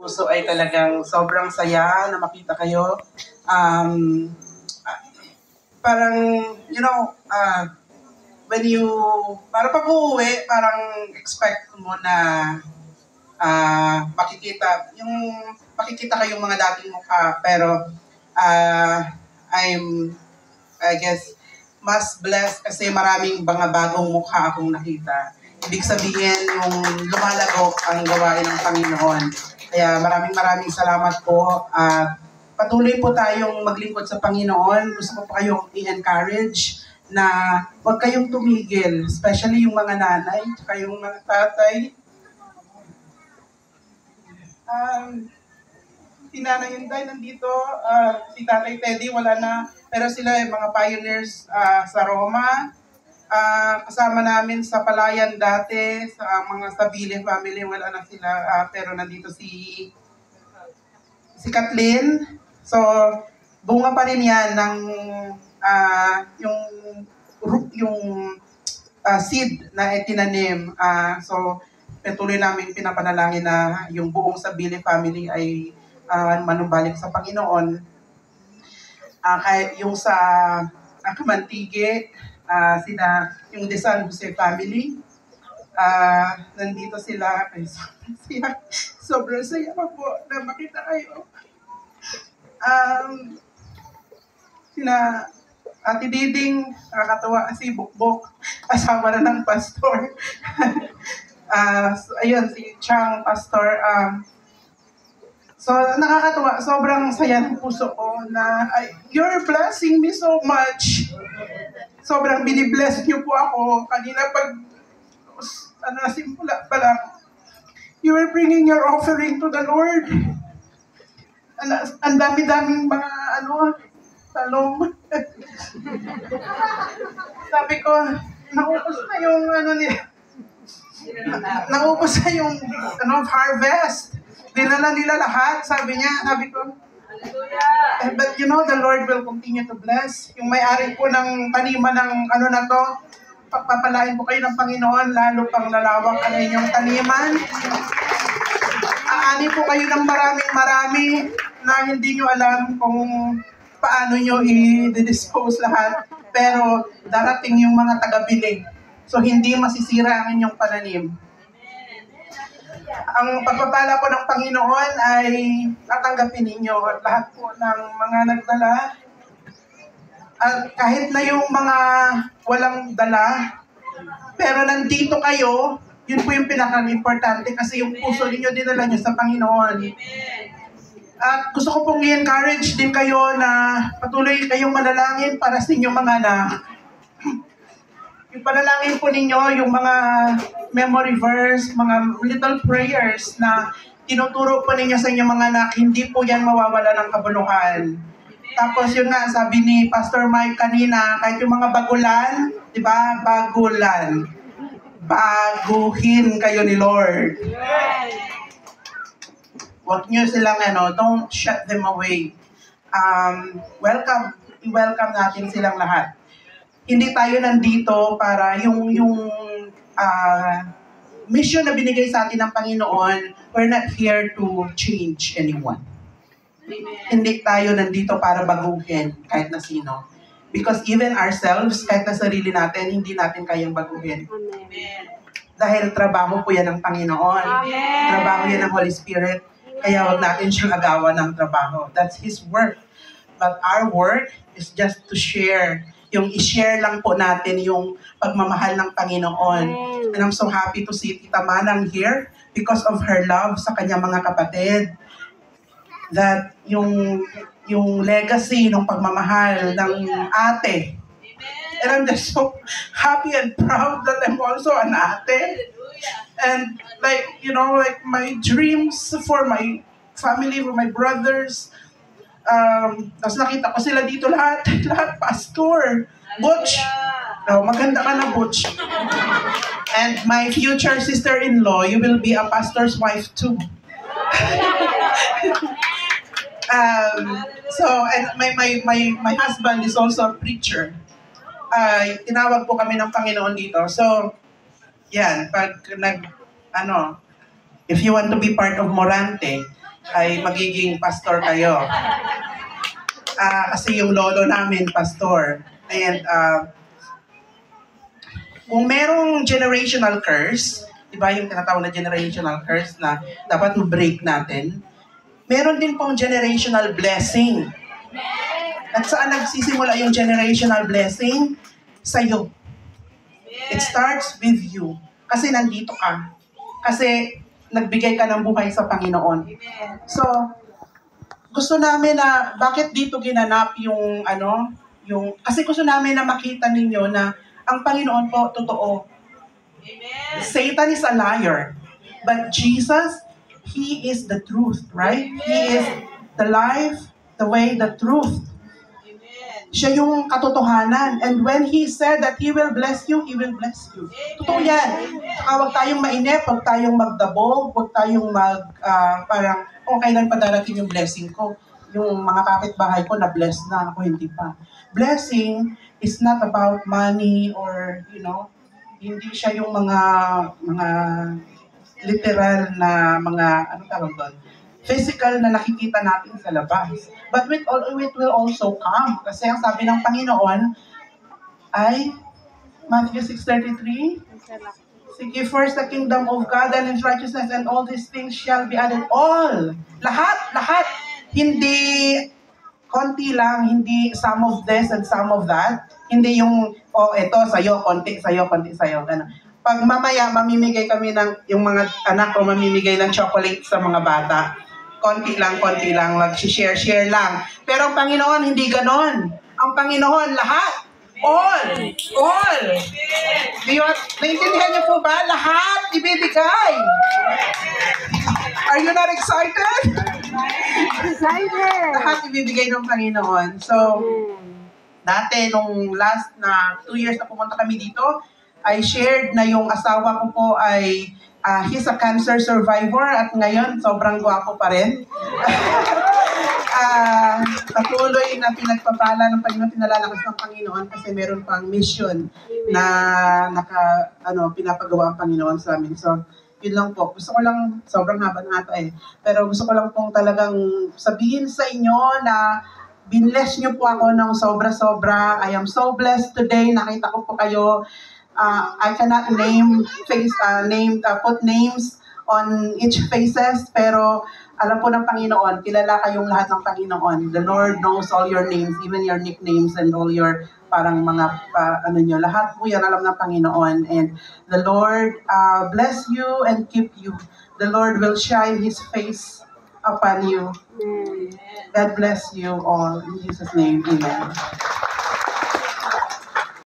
puso ay talagang sobrang saya na makita kayo. Um, Parang, you know, when you, para pag uuwi, parang expect mo na makikita kayong mga dating mukha, pero uh, I guess, mas blessed kasi maraming mga bagong mukha akong nakita. Ibig sabihin, yung lumalagok ang gawain ng Panginoon. Kaya maraming salamat po. Patuloy po tayong maglingkod sa Panginoon. Gusto ko po kayong i-encourage na huwag kayong tumigil, especially yung mga nanay, tsaka yung mga tatay. Si Nanay Inday nandito, si Tatay Teddy wala na, pero sila yung mga pioneers sa Roma. Kasama namin sa Palayan dati, sa mga Sabile family, wala na sila, pero nandito si Kathleen. So, bunga pa rin yan ng yung seed na itinanim. So, patuloy namin pinapanalangin na yung buong Sabile family ay manumbalik sa Panginoon. Kahit yung sa Kamantige, yung The San Jose family, nandito sila. Sobrang saya pa po na makita kayo. Sina Ate Diding, nakakatawa si Bukbok, asawa na ng pastor. Ayun, si Chang, pastor. So, nakakatuwa. Sobrang saya ng puso ko na you're blessing me so much. Sobrang binibless niyo po ako. Kanina simula pa lang, you were bringing your offering to the Lord. Ang dami-daming mga talong. Sabi ko, naubos na yung naubos na yung harvest. Dinala nila lahat, sabi ko. But you know, the Lord will continue to bless. Yung may-ari po ng taniman ng na to, pagpapalain po kayo ng Panginoon, lalo pang lalawak ang inyong taniman. Aani po kayo ng marami na hindi nyo alam kung paano nyo i-dispose lahat. Pero darating yung mga taga-bili. So hindi masisira ang inyong pananim. Ang pagpapala po ng Panginoon ay tatanggapin ninyo at lahat po ng mga nagdala. At kahit na yung mga walang dala, pero nandito kayo, yun po yung pinaka-importante kasi yung puso ninyo dinala nyo sa Panginoon. At gusto ko pong i-encourage din kayo na patuloy kayong manalangin para sa inyong mga anak. Yung panalangin po ninyo, yung mga memory verse, mga little prayers na tinuturo po ninyo sa inyong mga anak, hindi po yan mawawala ng kabuluhan. Tapos yun nga, sabi ni Pastor Mike kanina, kahit yung mga bagulan, di ba? Bagulan. Baguhin kayo ni Lord. Huwag nyo silang, don't shut them away. I-welcome natin silang lahat. Hindi tayo nandito para yung mission na binigay sa atin ng Panginoon, we're not here to change anyone. Amen. Hindi tayo nandito para baguhin kahit na sino. Because even ourselves, kahit na sarili natin, hindi natin kayang baguhin. Amen. Dahil trabaho po yan ng Panginoon. Amen. Trabaho yan ng Holy Spirit. Kaya wag natin siyang agawan ng trabaho. That's His work. But our work is just to share. Yung i-share lang po natin yung pagmamahal ng Panginoon. And I'm so happy to see Tita Manang here because of her love sa kanyang mga kapatid. That yung legacy ng pagmamahal ng ate. And I'm just so happy and proud that I'm also an ate. And like my dreams for my family, for my brothers, tapos nakita ko sila dito lahat pastor. Butch. Maganda ka na, Butch. And my future sister-in-law, you will be a pastor's wife too. And my husband is also a preacher. Tinawag po kami ng Panginoon dito. So, yan, if you want to be part of Morante, ay magiging pastor kayo. Kasi yung lolo namin, pastor. And kung merong generational curse, di ba yung tinatawag na generational curse na dapat ma-break natin, meron din pong generational blessing. At saan nagsisimula yung generational blessing? Sa'yo. It starts with you. Kasi nandito ka. Kasi nagbigay ka ng buhay sa Panginoon. So, gusto namin na, bakit dito ginanap yung, kasi gusto namin na makita ninyo na ang Panginoon po, totoo. Amen. Satan is a liar. But Jesus, He is the truth, right? Amen. He is the life, the way, the truth. Amen. Siya yung katotohanan. And when He said that He will bless you, He will bless you. Amen. Totoo yan. Huwag tayong mainip, huwag tayong magdabog, huwag tayong parang, kailan pa darating yung blessing ko? Yung mga kapitbahay ko na-bless na, ako hindi pa. Blessing is not about money or, hindi siya yung mga literal na mga, physical na nakikita natin sa labas. But it will also come. Kasi ang sabi ng Panginoon ay, Matthew 6:33, seek ye first the kingdom of God and His righteousness, and all these things shall be added. All. Lahat. Hindi konti lang, hindi some of this and some of that. Hindi yung, ito, sa'yo, konti, sa'yo. Ganun. Pag mamaya, mamimigay kami yung mga anak ko, mamimigay ng chocolate sa mga bata. Konti lang, mag-share lang. Pero ang Panginoon, hindi ganon. Ang Panginoon, lahat. All. Naintindihan niyo po ba? Lahat ibibigay. Are you not excited? Excited! Lahat ibibigay ng Panginoon. So, dati, nung last na 2 years na pumunta kami dito, I shared na yung asawa ko po ay, he's a cancer survivor at ngayon, sobrang gwapo pa rin. Patuloy na pinagpapala ng Panginoon, pinalalakas ng Panginoon kasi meron pang mission na pinapagawa ang Panginoon sa amin. So, yun lang po. Gusto ko lang, sobrang haba na ata pero gusto ko lang pong talagang sabihin sa inyo na binless niyo po ako ng sobra-sobra. I am so blessed today. Nakita ko po kayo. I cannot put names on each faces, pero alam po ng Panginoon, kilala kayong lahat ng Panginoon. The Lord knows all your names, even your nicknames and all your parang mga lahat po yan alam ng Panginoon. And the Lord bless you and keep you. The Lord will shine His face upon you. God bless you all. In Jesus' name, amen.